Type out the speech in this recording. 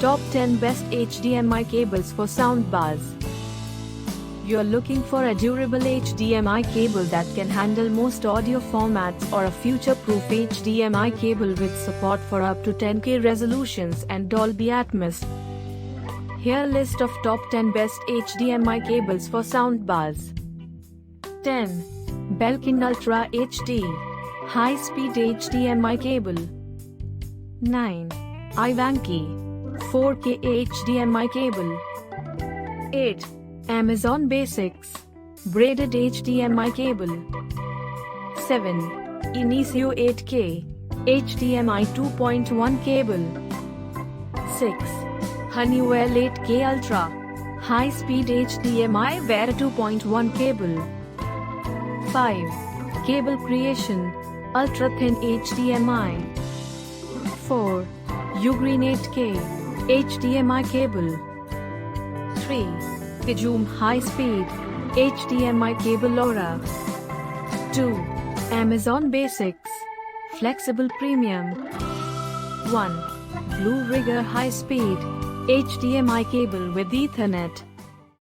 Top 10 Best HDMI Cables for Soundbars. You're looking for a durable HDMI cable that can handle most audio formats, or a future-proof HDMI cable with support for up to 10K resolutions and Dolby Atmos. Here list of top 10 best HDMI cables for soundbars. 10. Belkin Ultra HD High-Speed HDMI Cable. 9. Ivanki 4K HDMI Cable. 8. Amazon Basics Braided HDMI Cable. 7. Inisio 8K HDMI 2.1 Cable. 6. Honeywell 8K Ultra High-Speed HDMI Wire 2.1 Cable. 5. Cable Creation Ultra Thin HDMI. 4. Ugreen 8K HDMI Cable. 3. Kijum High Speed HDMI Cable Aura. 2. Amazon Basics Flexible Premium. 1. Blue Rigger High Speed HDMI Cable with Ethernet.